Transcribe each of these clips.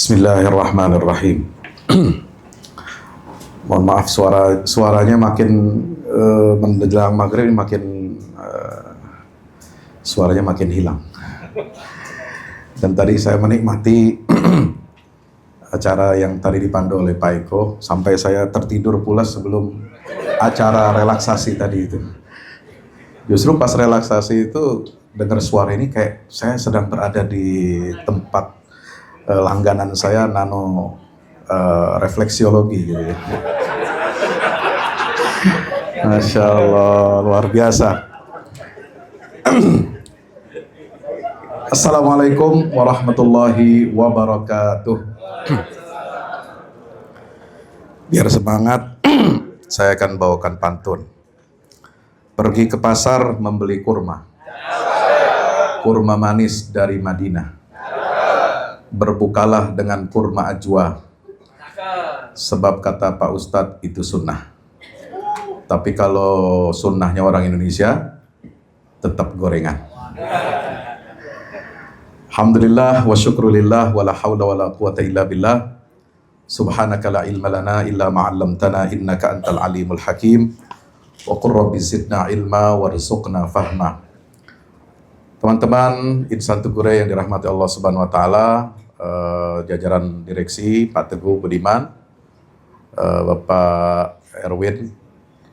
Bismillahirrahmanirrahim. Mohon maaf suaranya makin menjelang maghrib makin suaranya makin hilang. Dan tadi saya menikmati acara yang tadi dipandu oleh Pak Eko sampai saya tertidur pula sebelum acara relaksasi tadi itu. Justru pas relaksasi itu dengar suara ini kayak saya sedang berada di tempat langganan saya, nano refleksiologi gitu ya. Masya Allah, luar biasa. Assalamualaikum warahmatullahi wabarakatuh. Biar semangat, saya akan bawakan pantun. Pergi ke pasar membeli kurma. Kurma manis dari Madinah. Berbukalah dengan kurma ajwa. Sebab kata Pak Ustadz itu sunnah. Tapi kalau sunnahnya orang Indonesia, tetap gorengan. Alhamdulillah wa syukrulillah wa la hawla wa la quwata illa billah. Subhanaka la ilma lana illa ma'allamtana innaka antal alimul hakim. Wa qur rabbi zidna ilma warzuqna fahma. Teman-teman Insan Tugure yang dirahmati Allah Subhanahu wa taala, jajaran direksi Pak Teguh Budiman, Bapak Erwin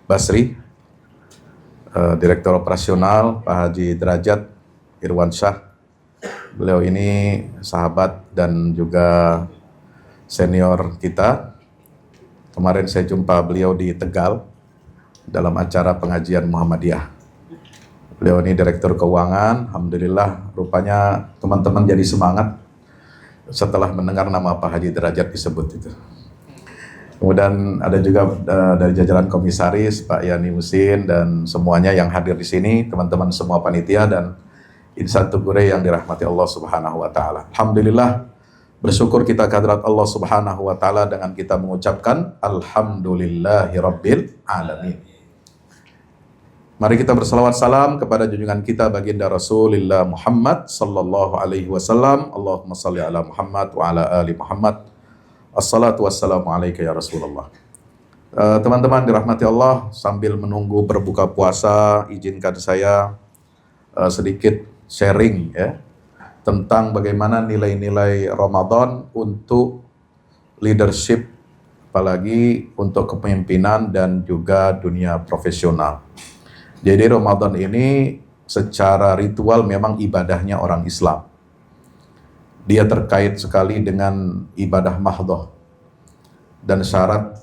Basri, Direktur Operasional Pak Haji Derajat Irwansyah. Beliau ini sahabat dan juga senior kita. Kemarin saya jumpa beliau di Tegal dalam acara pengajian Muhammadiyah. Beliau ini Direktur Keuangan. Alhamdulillah, rupanya teman-teman jadi semangat setelah mendengar nama Pak Haji Derajat disebut itu. Kemudian ada juga dari jajaran komisaris Pak Yani Musin dan semuanya yang hadir di sini, teman-teman semua panitia dan Insan Tugure yang dirahmati Allah Subhanahu wa taala. Alhamdulillah, bersyukur kita kehadirat Allah Subhanahu wa taala dengan kita mengucapkan alhamdulillahirabbil alamin. Mari kita bersalawat salam kepada junjungan kita baginda Rasulullah Muhammad sallallahu alaihi wasallam. Allahumma shalli ala Muhammad wa ala ali Muhammad. Assalatu wassalamu alaika ya Rasulullah. Teman-teman dirahmati Allah, sambil menunggu berbuka puasa, izinkan saya sedikit sharing ya tentang bagaimana nilai-nilai Ramadan untuk leadership, apalagi untuk kepemimpinan dan juga dunia profesional. Jadi Ramadan ini secara ritual memang ibadahnya orang Islam. Dia terkait sekali dengan ibadah mahdhah. Dan syarat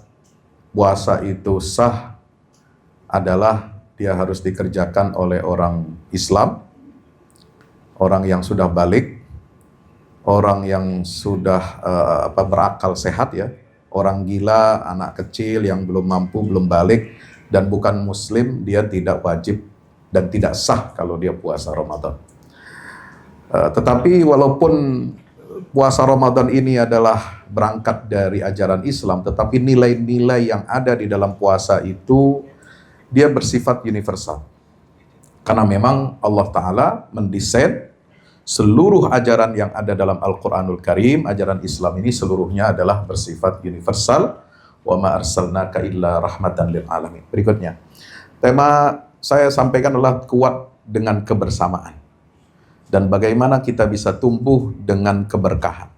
puasa itu sah adalah dia harus dikerjakan oleh orang Islam, orang yang sudah balik, orang yang sudah berakal sehat ya, orang gila, anak kecil yang belum mampu, belum balik, dan bukan muslim, dia tidak wajib dan tidak sah kalau dia puasa Ramadan. Tetapi walaupun puasa Ramadan ini adalah berangkat dari ajaran Islam, tetapi nilai-nilai yang ada di dalam puasa itu dia bersifat universal. Karena memang Allah Ta'ala mendesain seluruh ajaran yang ada dalam Al-Quranul Karim, ajaran Islam ini seluruhnya adalah bersifat universal. Wa ma arsalnaka illa rahmatan lil alamin. Berikutnya, tema saya sampaikan adalah kuat dengan kebersamaan dan bagaimana kita bisa tumbuh dengan keberkahan.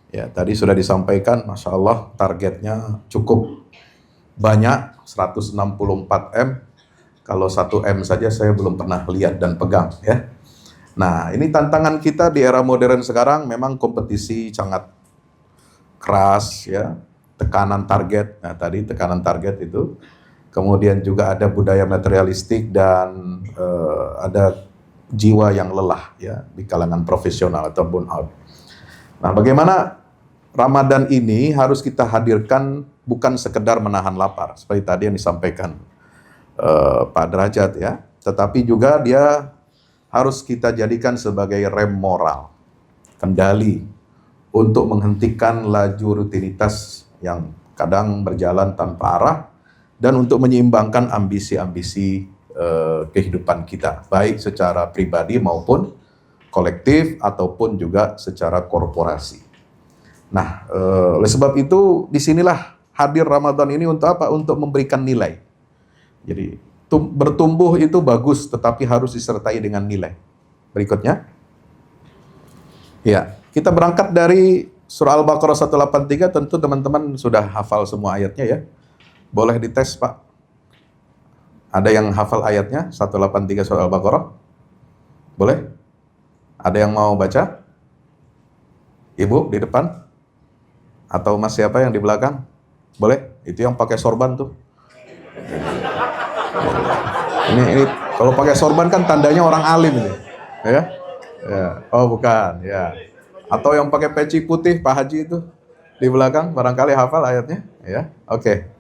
Ya, tadi sudah disampaikan, Masya Allah, targetnya cukup banyak, 164 M. Kalau 1 M saja saya belum pernah lihat dan pegang ya. Nah, ini tantangan kita di era modern sekarang, memang kompetisi sangat keras ya. Tekanan target, nah tadi tekanan target itu, kemudian juga ada budaya materialistik dan ada jiwa yang lelah ya di kalangan profesional atau burnout. Nah, bagaimana Ramadan ini harus kita hadirkan bukan sekedar menahan lapar seperti tadi yang disampaikan Pak Derajat ya, tetapi juga dia harus kita jadikan sebagai rem moral, kendali untuk menghentikan laju rutinitas yang kadang berjalan tanpa arah dan untuk menyeimbangkan ambisi-ambisi kehidupan kita, baik secara pribadi maupun kolektif ataupun juga secara korporasi. Nah, oleh sebab itu disinilah hadir Ramadan ini untuk apa? Untuk memberikan nilai. Jadi bertumbuh itu bagus, tetapi harus disertai dengan nilai. Berikutnya, ya kita berangkat dari surah Al-Baqarah 183. Tentu teman-teman sudah hafal semua ayatnya ya. Boleh dites Pak. Ada yang hafal ayatnya 183 surah Al-Baqarah? Boleh? Ada yang mau baca? Ibu di depan? Atau mas siapa yang di belakang? Boleh? Itu yang pakai sorban tuh. Ini kalau pakai sorban kan tandanya orang alim ini. Ya? Ya. Oh bukan, ya. Atau yang pakai peci putih Pak Haji itu di belakang barangkali hafal ayatnya, ya. Oke.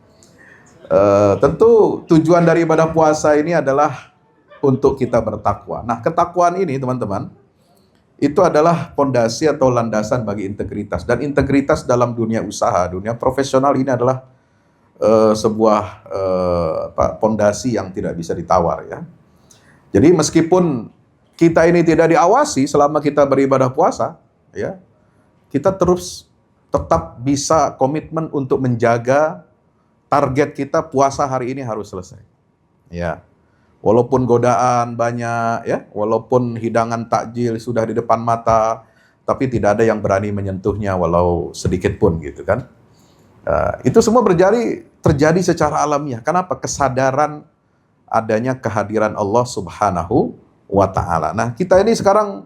Tentu tujuan dari ibadah puasa ini adalah untuk kita bertakwa. Nah, ketakwaan ini teman-teman itu adalah pondasi atau landasan bagi integritas, dan integritas dalam dunia usaha, dunia profesional ini adalah sebuah pondasi yang tidak bisa ditawar ya. Jadi meskipun kita ini tidak diawasi selama kita beribadah puasa, ya, kita terus tetap bisa komitmen untuk menjaga target kita puasa hari ini harus selesai. Ya. Walaupun godaan banyak ya, walaupun hidangan takjil sudah di depan mata, tapi tidak ada yang berani menyentuhnya walau sedikit pun gitu kan. Itu semua terjadi secara alamiah. Kenapa? Kesadaran adanya kehadiran Allah Subhanahu wa Ta'ala. Nah, kita ini sekarang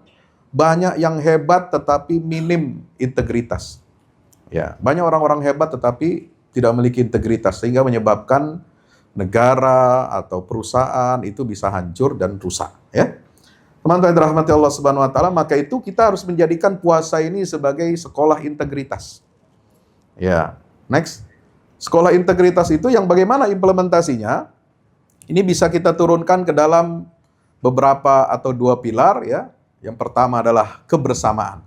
banyak yang hebat tetapi minim integritas. Ya, banyak orang-orang hebat tetapi tidak memiliki integritas sehingga menyebabkan negara atau perusahaan itu bisa hancur dan rusak, ya. Teman-teman yang dirahmati Allah Subhanahu wa Ta'ala, maka itu kita harus menjadikan puasa ini sebagai sekolah integritas. Ya, next. Sekolah integritas itu yang bagaimana implementasinya? Ini bisa kita turunkan ke dalam beberapa atau dua pilar ya. Yang pertama adalah kebersamaan.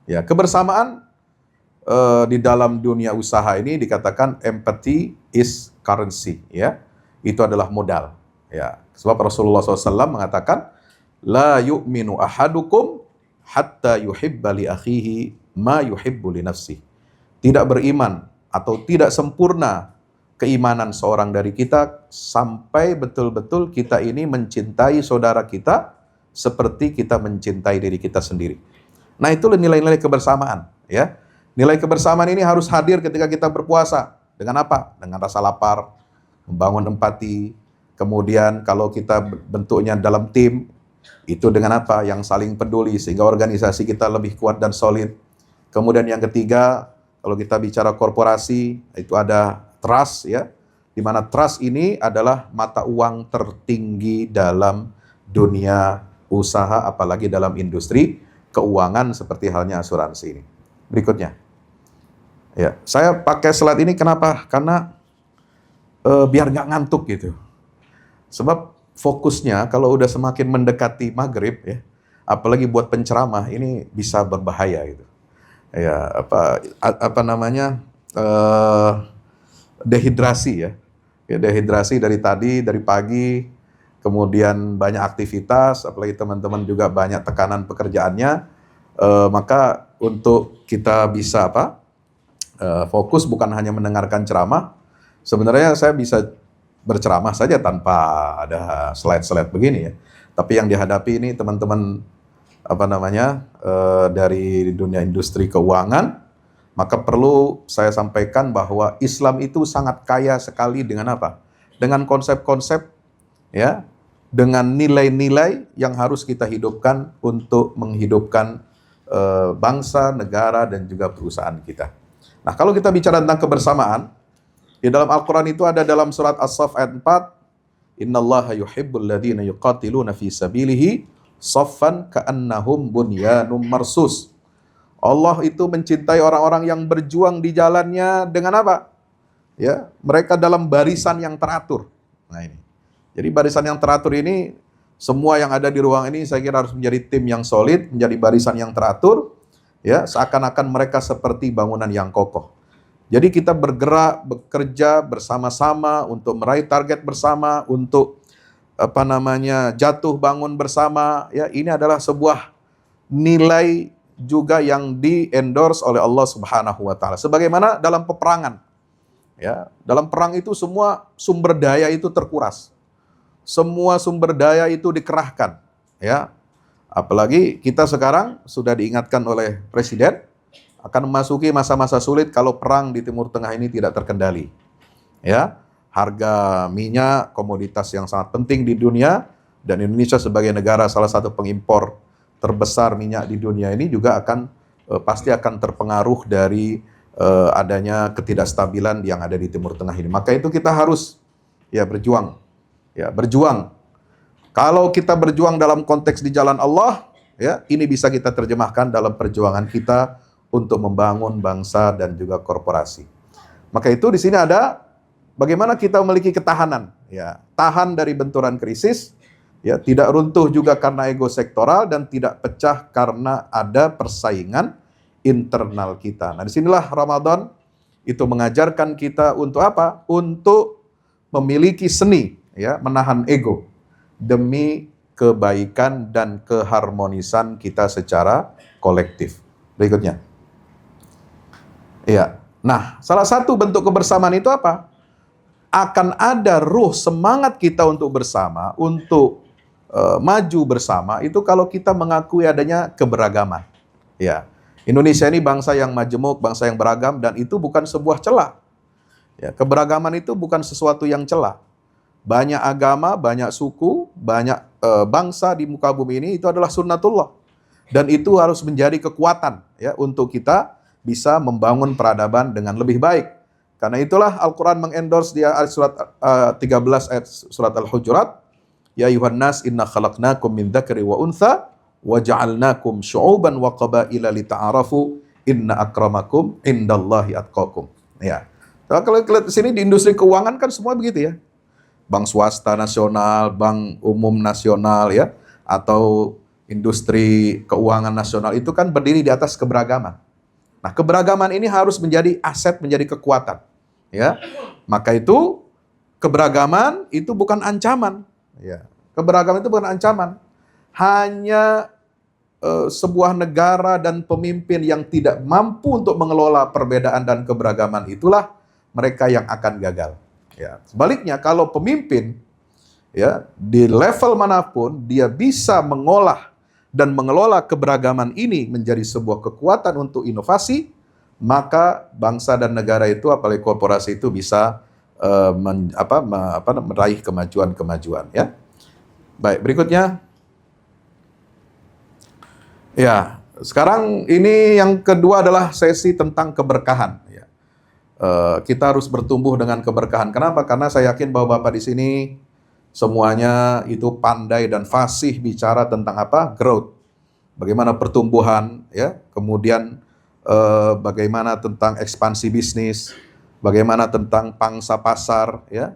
Ya, kebersamaan di dalam dunia usaha ini dikatakan empathy is currency, ya. Itu adalah modal, ya. Sebab Rasulullah SAW mengatakan, la yu'minu ahadukum hatta yuhibba li akhihi ma yuhibbu li nafsihi. Tidak beriman atau tidak sempurna keimanan seorang dari kita sampai betul-betul kita ini mencintai saudara kita seperti kita mencintai diri kita sendiri. Nah, itulah nilai-nilai kebersamaan, ya. Nilai kebersamaan ini harus hadir ketika kita berpuasa. Dengan apa? Dengan rasa lapar, membangun empati. Kemudian kalau kita bentuknya dalam tim, itu dengan apa? Yang saling peduli sehingga organisasi kita lebih kuat dan solid. Kemudian yang ketiga, kalau kita bicara korporasi, itu ada trust ya. Di mana trust ini adalah mata uang tertinggi dalam dunia usaha, apalagi dalam industri keuangan seperti halnya asuransi ini. Berikutnya. Ya, saya pakai slide ini kenapa? Karena biar nggak ngantuk gitu. Sebab fokusnya kalau udah semakin mendekati maghrib ya, apalagi buat penceramah ini bisa berbahaya gitu. Ya, apa namanya dehidrasi ya. Ya, dehidrasi dari pagi, kemudian banyak aktivitas, apalagi teman-teman juga banyak tekanan pekerjaannya, maka untuk kita bisa fokus bukan hanya mendengarkan ceramah. Sebenarnya saya bisa berceramah saja tanpa ada slide-slide begini ya. Tapi yang dihadapi ini teman-teman dari dunia industri keuangan, maka perlu saya sampaikan bahwa Islam itu sangat kaya sekali dengan apa? Dengan konsep-konsep ya, dengan nilai-nilai yang harus kita hidupkan untuk menghidupkan bangsa, negara dan juga perusahaan kita. Nah, kalau kita bicara tentang kebersamaan, di dalam Al-Quran itu ada dalam surat As-Saff ayat 4, Innallaha yuhibbul ladzina yuqatiluna fi sabilihi saffan ka'annahum bunyanum marsus. Allah itu mencintai orang-orang yang berjuang di jalannya dengan apa? Ya, mereka dalam barisan yang teratur. Nah ini. Jadi barisan yang teratur ini, semua yang ada di ruang ini saya kira harus menjadi tim yang solid, menjadi barisan yang teratur. Ya, seakan-akan mereka seperti bangunan yang kokoh. Jadi kita bergerak, bekerja bersama-sama untuk meraih target bersama, untuk jatuh bangun bersama. Ya, ini adalah sebuah nilai juga yang di-endorse oleh Allah Subhanahu wa taala. Sebagaimana dalam peperangan. Ya, dalam perang itu semua sumber daya itu terkuras. Semua sumber daya itu dikerahkan, ya. Apalagi kita sekarang sudah diingatkan oleh Presiden akan memasuki masa-masa sulit kalau perang di Timur Tengah ini tidak terkendali. Ya, harga minyak komoditas yang sangat penting di dunia, dan Indonesia sebagai negara salah satu pengimpor terbesar minyak di dunia ini juga akan pasti akan terpengaruh dari adanya ketidakstabilan yang ada di Timur Tengah ini. Maka itu kita harus berjuang. Ya, berjuang. Kalau kita berjuang dalam konteks di jalan Allah, ya, ini bisa kita terjemahkan dalam perjuangan kita untuk membangun bangsa dan juga korporasi. Maka itu di sini ada bagaimana kita memiliki ketahanan, ya, tahan dari benturan krisis, ya, tidak runtuh juga karena ego sektoral dan tidak pecah karena ada persaingan internal kita. Nah, disinilah Ramadan itu mengajarkan kita untuk apa? Untuk memiliki seni, ya, menahan ego demi kebaikan dan keharmonisan kita secara kolektif. Berikutnya. Iya. Nah, salah satu bentuk kebersamaan itu apa? Akan ada ruh semangat kita untuk bersama, untuk maju bersama, itu kalau kita mengakui adanya keberagaman. Ya, Indonesia ini bangsa yang majemuk, bangsa yang beragam, dan itu bukan sebuah celah. Ya, keberagaman itu bukan sesuatu yang celah. Banyak agama, banyak suku, banyak bangsa di muka bumi ini, itu adalah sunnatullah. Dan itu harus menjadi kekuatan, ya, untuk kita bisa membangun peradaban dengan lebih baik. Karena itulah Al-Quran mengendorse di ayat surat 13 ayat surat Al-Hujurat, ya ayuhan nas inna khalaqnakum min dzakari wa untha wa ja'alnakum syu'uban wa qabaila lita'arafu inna akramakum indallahi atqakum. Ya. Kalau lihat di sini di industri keuangan kan semua begitu, ya. Bank swasta nasional, bank umum nasional, ya, atau industri keuangan nasional itu kan berdiri di atas keberagaman. Nah, keberagaman ini harus menjadi aset, menjadi kekuatan, ya. Maka itu keberagaman itu bukan ancaman, ya. Keberagaman itu bukan ancaman. Hanya sebuah negara dan pemimpin yang tidak mampu untuk mengelola perbedaan dan keberagaman itulah mereka yang akan gagal. Ya, sebaliknya kalau pemimpin, ya, di level manapun dia bisa mengolah dan mengelola keberagaman ini menjadi sebuah kekuatan untuk inovasi, maka bangsa dan negara itu, apalagi korporasi itu bisa meraih kemajuan-kemajuan, ya. Baik, berikutnya. Ya, sekarang ini yang kedua adalah sesi tentang keberkahan, ya. Kita harus bertumbuh dengan keberkahan. Kenapa? Karena saya yakin bahwa Bapak di sini semuanya itu pandai dan fasih bicara tentang apa? Growth. Bagaimana pertumbuhan, ya. Kemudian bagaimana tentang ekspansi bisnis, bagaimana tentang pangsa pasar, ya.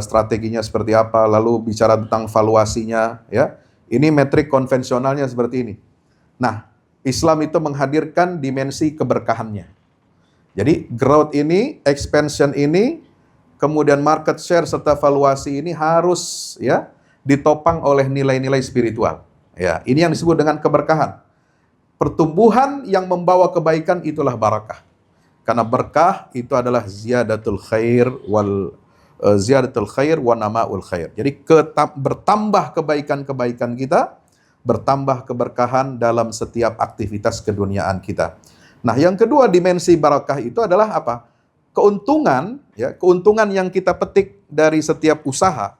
Strateginya seperti apa, lalu bicara tentang valuasinya, ya. Ini metrik konvensionalnya seperti ini. Nah, Islam itu menghadirkan dimensi keberkahannya. Jadi growth ini, expansion ini, kemudian market share serta valuasi ini harus, ya, ditopang oleh nilai-nilai spiritual. Ya, ini yang disebut dengan keberkahan. Pertumbuhan yang membawa kebaikan itulah barakah. Karena berkah itu adalah ziyadatul khair wa namaul khair. Jadi bertambah kebaikan-kebaikan kita, bertambah keberkahan dalam setiap aktivitas keduniaan kita. Nah, yang kedua dimensi barakah itu adalah apa? Keuntungan, ya, keuntungan yang kita petik dari setiap usaha,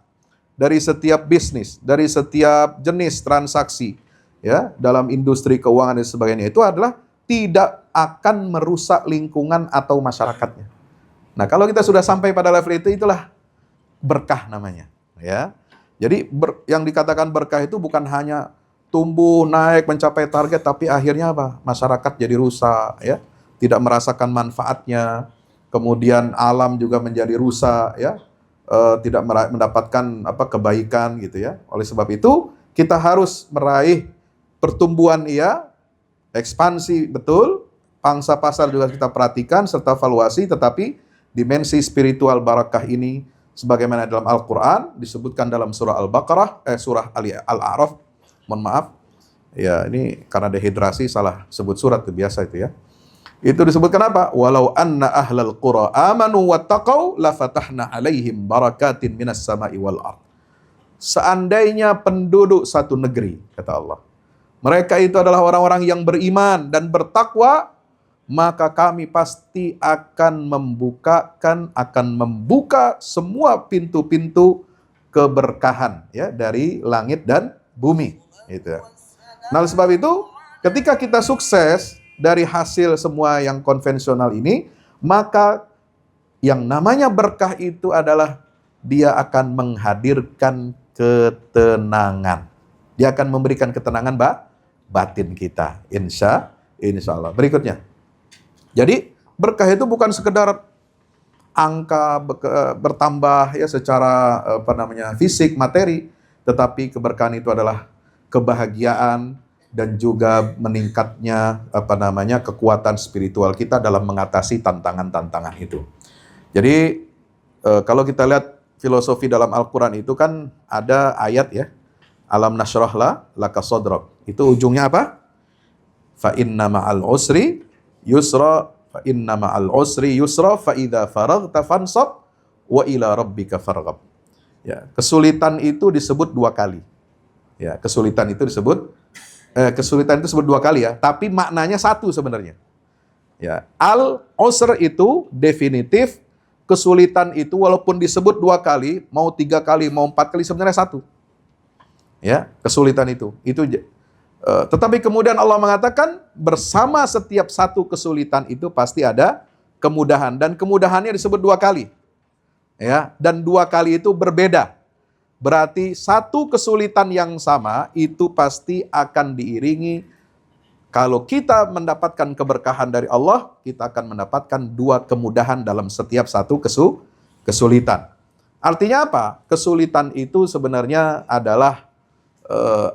dari setiap bisnis, dari setiap jenis transaksi, ya, dalam industri keuangan dan sebagainya itu adalah tidak akan merusak lingkungan atau masyarakatnya. Nah, kalau kita sudah sampai pada level itu, itulah berkah namanya, ya. Jadi yang dikatakan berkah itu bukan hanya tumbuh, naik, mencapai target, tapi akhirnya apa? Masyarakat jadi rusak, ya, tidak merasakan manfaatnya. Kemudian alam juga menjadi rusak, ya, tidak mendapatkan kebaikan, gitu, ya. Oleh sebab itu kita harus meraih pertumbuhan, iya, ekspansi betul, pangsa pasar juga kita perhatikan serta valuasi, tetapi dimensi spiritual barakah ini sebagaimana dalam Al-Qur'an disebutkan dalam surah Al-Baqarah, surah Al-A'raf, mohon maaf, Ya, ini karena dehidrasi salah sebut surat itu biasa itu ya. Itu disebutkan apa? Walau anna ahlal qura amanu wattaqau lafatahna alaihim barakatin minas sama'i wal ard. Seandainya penduduk satu negeri, kata Allah, mereka itu adalah orang-orang yang beriman dan bertakwa, maka kami pasti akan membuka semua pintu-pintu keberkahan ya dari langit dan bumi. Gitu. Nah, oleh sebab itu, ketika kita sukses dari hasil semua yang konvensional ini, maka yang namanya berkah itu adalah dia akan menghadirkan ketenangan. Dia akan memberikan ketenangan batin kita. Insya Allah. Berikutnya. Jadi berkah itu bukan sekedar angka bertambah ya secara fisik, materi, tetapi keberkahan itu adalah kebahagiaan dan juga meningkatnya kekuatan spiritual kita dalam mengatasi tantangan-tantangan itu. Jadi kalau kita lihat filosofi dalam Al-Quran itu kan ada ayat ya, alam nashrah laka sadrak. Itu ujungnya apa? Fa inna ma'al usri yusra, fa inna ma'al usri yusra, fa idza faraghta fansab wa ila rabbika farghab. Ya, kesulitan itu disebut dua kali. Ya, kesulitan itu disebut dua kali ya, tapi maknanya satu sebenarnya. Ya, al-usr itu definitif, kesulitan itu walaupun disebut dua kali, mau tiga kali, mau empat kali sebenarnya satu. Ya, kesulitan itu. Tetapi kemudian Allah mengatakan bersama setiap satu kesulitan itu pasti ada kemudahan, dan kemudahannya disebut dua kali. Ya, dan dua kali itu berbeda. Berarti satu kesulitan yang sama itu pasti akan diiringi, kalau kita mendapatkan keberkahan dari Allah, kita akan mendapatkan dua kemudahan dalam setiap satu kesulitan. Artinya apa? Kesulitan itu sebenarnya adalah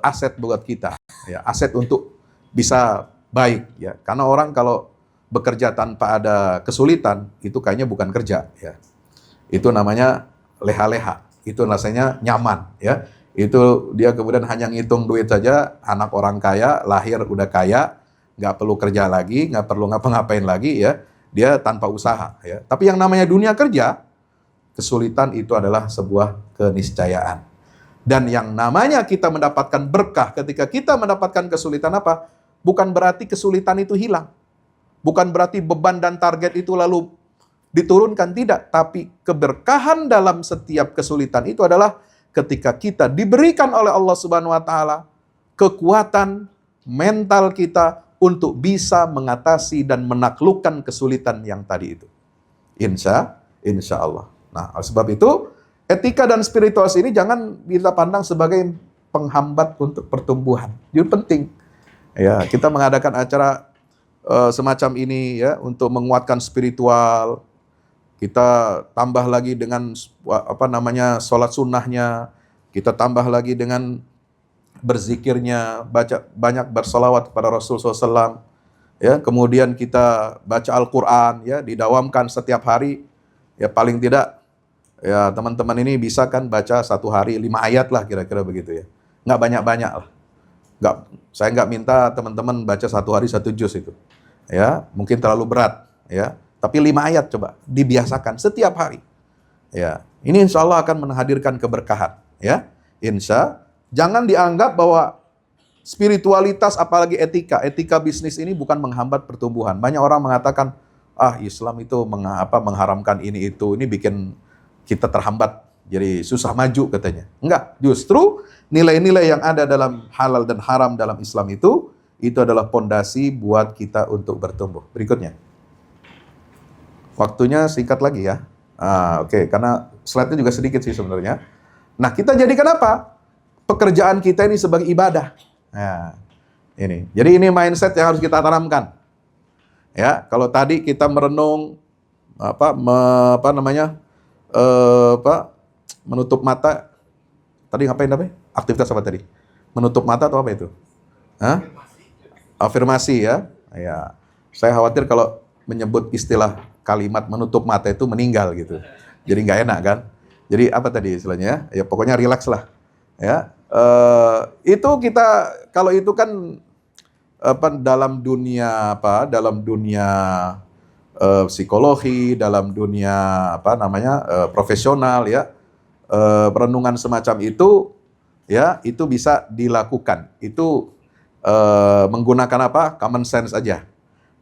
aset buat kita, ya, aset untuk bisa baik, ya. Karena orang kalau bekerja tanpa ada kesulitan itu kayaknya bukan kerja, ya. Itu namanya leha-leha. Itu rasanya nyaman, ya. Itu dia kemudian hanya ngitung duit saja, anak orang kaya, lahir udah kaya, nggak perlu kerja lagi, nggak perlu ngapa-ngapain lagi, ya. Dia tanpa usaha, ya. Tapi yang namanya dunia kerja, kesulitan itu adalah sebuah keniscayaan. Dan yang namanya kita mendapatkan berkah ketika kita mendapatkan kesulitan apa? Bukan berarti kesulitan itu hilang. Bukan berarti beban dan target itu lalu diturunkan, tidak. Tapi keberkahan dalam setiap kesulitan itu adalah ketika kita diberikan oleh Allah Subhanahu wa taala kekuatan mental kita untuk bisa mengatasi dan menaklukkan kesulitan yang tadi itu. Insya Allah. Nah, oleh sebab itu etika dan spiritualitas ini jangan kita pandang sebagai penghambat untuk pertumbuhan. Jadi penting. Ya, kita mengadakan acara semacam ini ya untuk menguatkan spiritual. Kita tambah lagi dengan sholat sunnahnya. Kita tambah lagi dengan berzikirnya, baca banyak bersalawat kepada Rasul SAW. Ya, kemudian kita baca Al-Quran, ya, didawamkan setiap hari. Ya, paling tidak ya teman-teman ini bisa kan baca satu hari 5 ayat lah kira-kira begitu ya. Nggak banyak-banyak lah. Saya nggak minta teman-teman baca satu hari 1 juz itu. Ya, mungkin terlalu berat. Ya, tapi 5 ayat coba dibiasakan setiap hari. Ya, ini insya Allah akan menghadirkan keberkahan. Ya, jangan dianggap bahwa spiritualitas apalagi etika bisnis ini bukan menghambat pertumbuhan. Banyak orang mengatakan, Islam itu mengharamkan ini itu, ini bikin kita terhambat, jadi susah maju katanya. Enggak, justru nilai-nilai yang ada dalam halal dan haram dalam Islam itu adalah pondasi buat kita untuk bertumbuh. Berikutnya. Waktunya singkat lagi ya. Oke, karena slide-nya juga sedikit sih sebenarnya. Nah, kita jadikan apa? Pekerjaan kita ini sebagai ibadah. Nah, ini. Jadi ini mindset yang harus kita tanamkan. Ya, kalau tadi kita merenung menutup mata. Tadi ngapain namanya? Aktivitas apa tadi? Menutup mata atau apa itu? Afirmasi ya. Ya. Saya khawatir kalau menyebut istilah kalimat menutup mata itu meninggal gitu. Jadi nggak enak kan? Jadi apa tadi istilahnya? Ya pokoknya relax lah. Ya. Itu kita, kalau itu kan dalam dunia psikologi, dalam dunia profesional ya, perenungan semacam itu ya, itu bisa dilakukan. Itu menggunakan common sense aja.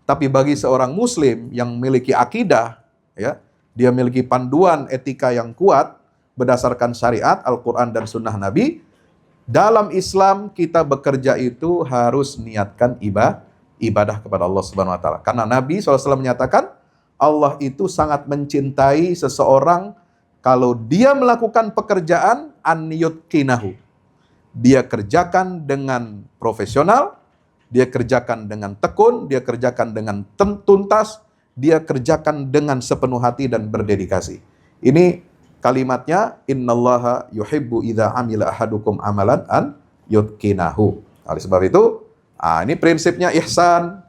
Tapi bagi seorang muslim yang memiliki akidah ya, dia memiliki panduan etika yang kuat berdasarkan syariat Al-Qur'an dan sunnah Nabi. Dalam Islam kita bekerja itu harus niatkan ibadah kepada Allah Subhanahu wa taala. Karena Nabi SAW menyatakan Allah itu sangat mencintai seseorang kalau dia melakukan pekerjaan an yutqinahu. Dia kerjakan dengan profesional, dia kerjakan dengan tekun, dia kerjakan dengan tuntas, dia kerjakan dengan sepenuh hati dan berdedikasi. Ini kalimatnya, innallaha yuhibbu idza amila ahadukum amalan an yutqinahu. Oleh sebab itu, ini prinsipnya ihsan.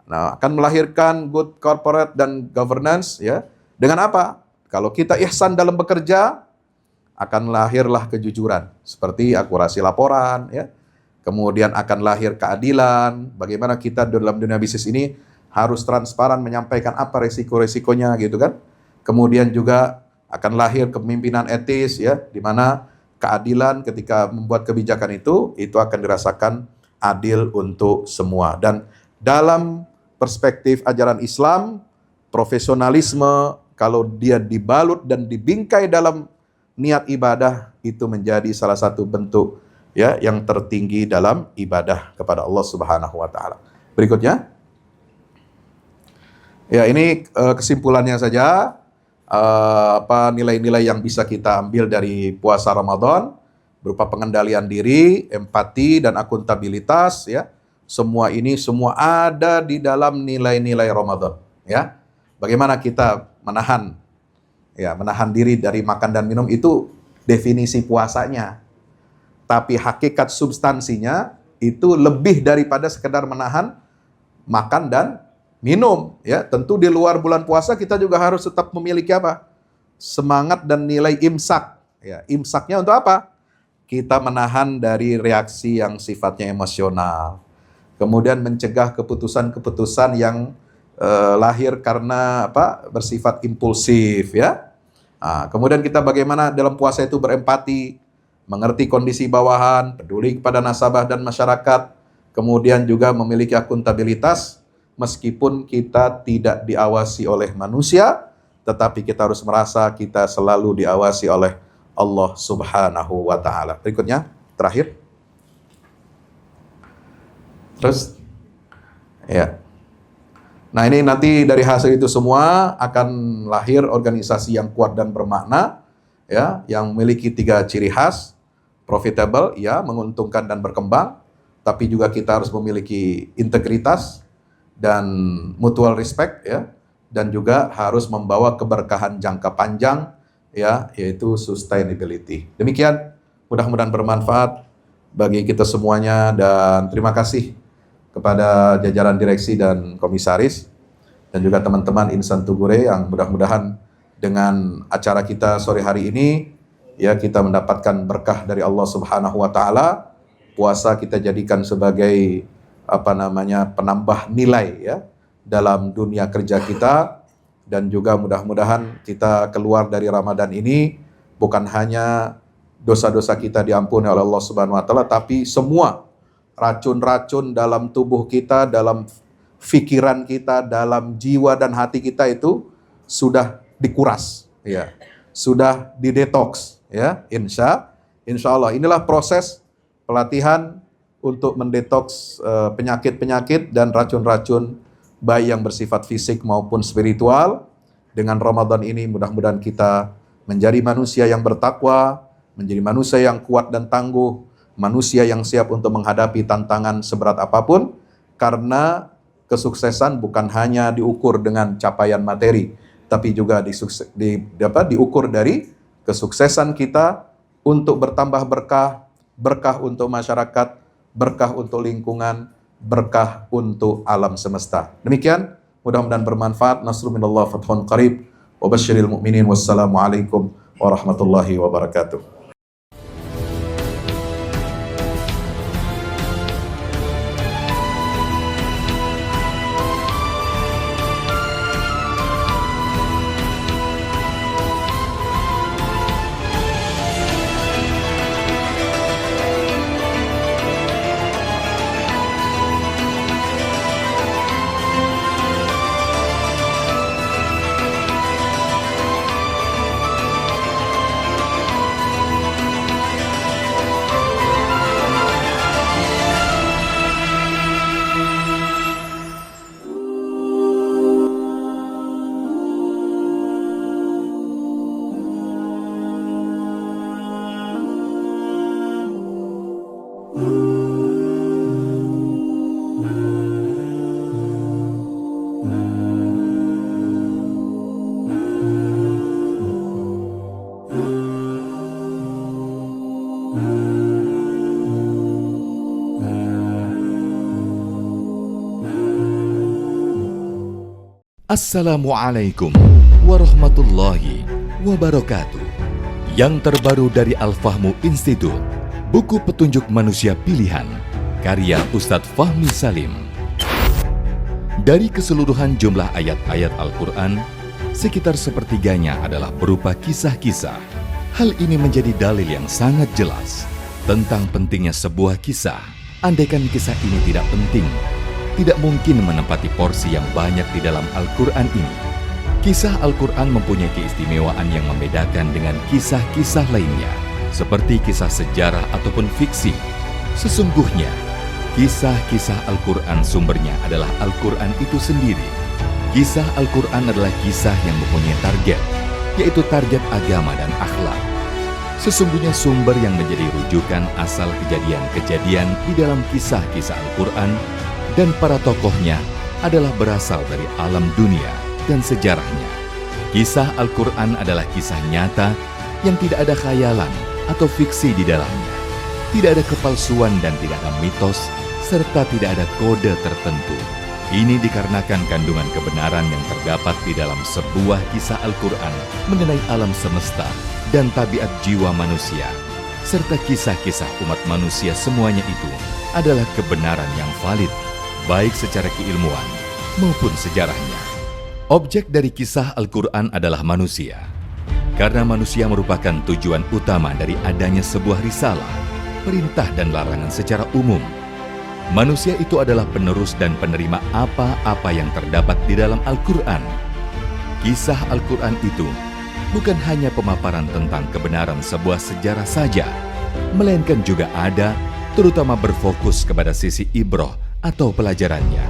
Nah, akan melahirkan good corporate dan governance ya. Dengan apa? Kalau kita ihsan dalam bekerja, akan lahirlah kejujuran, seperti akurasi laporan ya. Kemudian akan lahir keadilan. Bagaimana kita dalam dunia bisnis ini harus transparan menyampaikan apa resiko-resikonya gitu kan. Kemudian juga akan lahir kepemimpinan etis ya, di mana keadilan ketika membuat kebijakan itu akan dirasakan adil untuk semua. Dan dalam perspektif ajaran Islam, profesionalisme kalau dia dibalut dan dibingkai dalam niat ibadah itu menjadi salah satu bentuk ya yang tertinggi dalam ibadah kepada Allah Subhanahu wa taala. Berikutnya. Ya, ini kesimpulannya saja. Nilai-nilai yang bisa kita ambil dari puasa Ramadan berupa pengendalian diri, empati dan akuntabilitas ya. Semua ada di dalam nilai-nilai Ramadan ya. Bagaimana kita menahan diri dari makan dan minum itu definisi puasanya. Tapi hakikat substansinya itu lebih daripada sekedar menahan makan dan minum ya. Tentu di luar bulan puasa kita juga harus tetap memiliki semangat dan nilai imsak ya. Imsaknya untuk apa? Kita menahan dari reaksi yang sifatnya emosional, kemudian mencegah keputusan-keputusan yang lahir karena bersifat impulsif ya. Kemudian kita bagaimana dalam puasa itu berempati, mengerti kondisi bawahan, peduli kepada nasabah dan masyarakat, kemudian juga memiliki akuntabilitas. Meskipun kita tidak diawasi oleh manusia, tetapi kita harus merasa kita selalu diawasi oleh Allah Subhanahu wa taala. Berikutnya, terakhir. Terus ya. Nah, ini nanti dari hasil itu semua akan lahir organisasi yang kuat dan bermakna ya, yang memiliki 3 ciri khas. Profitable ya, menguntungkan dan berkembang, tapi juga kita harus memiliki integritas dan mutual respect ya, dan juga harus membawa keberkahan jangka panjang ya, yaitu sustainability. Demikian, mudah-mudahan bermanfaat bagi kita semuanya, dan terima kasih kepada jajaran direksi dan komisaris dan juga teman-teman Insan Tugure yang mudah-mudahan dengan acara kita sore hari ini ya, kita mendapatkan berkah dari Allah Subhanahu wa taala. Puasa kita jadikan sebagai penambah nilai ya dalam dunia kerja kita, dan juga mudah-mudahan kita keluar dari Ramadan ini bukan hanya dosa-dosa kita diampuni oleh Allah Subhanahu wa taala, tapi semua racun-racun dalam tubuh kita, dalam pikiran kita, dalam jiwa dan hati kita itu sudah dikuras ya, sudah didetoks ya. Insya Allah inilah proses pelatihan untuk mendetoks penyakit-penyakit dan racun-racun baik yang bersifat fisik maupun spiritual. Dengan Ramadan ini mudah-mudahan kita menjadi manusia yang bertakwa, menjadi manusia yang kuat dan tangguh, manusia yang siap untuk menghadapi tantangan seberat apapun, karena kesuksesan bukan hanya diukur dengan capaian materi, tapi juga diukur dari kesuksesan kita untuk bertambah berkah, berkah untuk masyarakat, berkah untuk lingkungan, berkah untuk alam semesta. Demikian, mudah-mudahan bermanfaat. Nasrun minallah fathun qarib. Wa basyiril mu'minin. Wassalamualaikum warahmatullahi wabarakatuh. Assalamualaikum warahmatullahi wabarakatuh. Yang terbaru dari Al-Fahmu Institute, buku petunjuk manusia pilihan, karya Ustadz Fahmi Salim. Dari keseluruhan jumlah ayat-ayat Al-Quran, sekitar sepertiganya adalah berupa kisah-kisah. Hal ini menjadi dalil yang sangat jelas tentang pentingnya sebuah kisah. Andaikan kisah ini tidak penting, tidak mungkin menempati porsi yang banyak di dalam Al-Quran ini. Kisah Al-Quran mempunyai keistimewaan yang membedakan dengan kisah-kisah lainnya, seperti kisah sejarah ataupun fiksi. Sesungguhnya, kisah-kisah Al-Quran sumbernya adalah Al-Quran itu sendiri. Kisah Al-Quran adalah kisah yang mempunyai target, yaitu target agama dan akhlak. Sesungguhnya sumber yang menjadi rujukan asal kejadian-kejadian di dalam kisah-kisah Al-Quran dan para tokohnya adalah berasal dari alam dunia dan sejarahnya. Kisah Al-Quran adalah kisah nyata yang tidak ada khayalan atau fiksi di dalamnya. Tidak ada kepalsuan dan tidak ada mitos, serta tidak ada kode tertentu. Ini dikarenakan kandungan kebenaran yang terdapat di dalam sebuah kisah Al-Quran mengenai alam semesta dan tabiat jiwa manusia, serta kisah-kisah umat manusia semuanya itu adalah kebenaran yang valid, baik secara keilmuan maupun sejarahnya. Objek dari kisah Al-Quran adalah manusia, karena manusia merupakan tujuan utama dari adanya sebuah risalah, perintah dan larangan secara umum. Manusia itu adalah penerus dan penerima apa-apa yang terdapat di dalam Al-Quran. Kisah Al-Quran itu bukan hanya pemaparan tentang kebenaran sebuah sejarah saja, melainkan juga ada, terutama berfokus kepada sisi ibroh atau pelajarannya.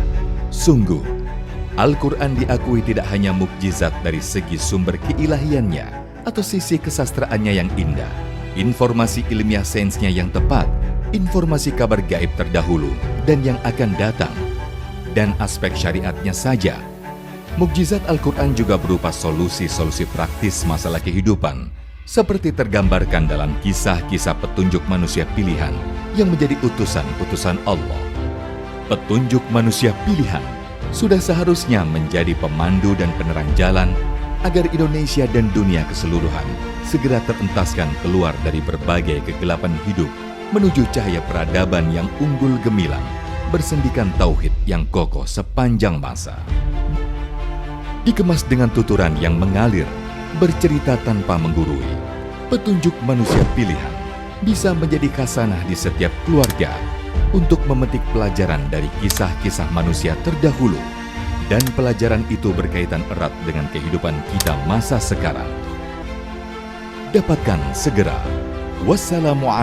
Sungguh, Al-Quran diakui tidak hanya mukjizat dari segi sumber keilahiannya atau sisi kesastraannya yang indah, informasi ilmiah sainsnya yang tepat, informasi kabar gaib terdahulu dan yang akan datang, dan aspek syariatnya saja. Mukjizat Al-Quran juga berupa solusi-solusi praktis masalah kehidupan, seperti tergambarkan dalam kisah-kisah petunjuk manusia pilihan yang menjadi utusan-utusan Allah. Petunjuk manusia pilihan sudah seharusnya menjadi pemandu dan penerang jalan agar Indonesia dan dunia keseluruhan segera terentaskan keluar dari berbagai kegelapan hidup menuju cahaya peradaban yang unggul gemilang, bersendikan tauhid yang kokoh sepanjang masa. Dikemas dengan tuturan yang mengalir, bercerita tanpa menggurui, petunjuk manusia pilihan bisa menjadi khasanah di setiap keluarga untuk memetik pelajaran dari kisah-kisah manusia terdahulu, dan pelajaran itu berkaitan erat dengan kehidupan kita masa sekarang. Dapatkan segera. Wassalamualaikum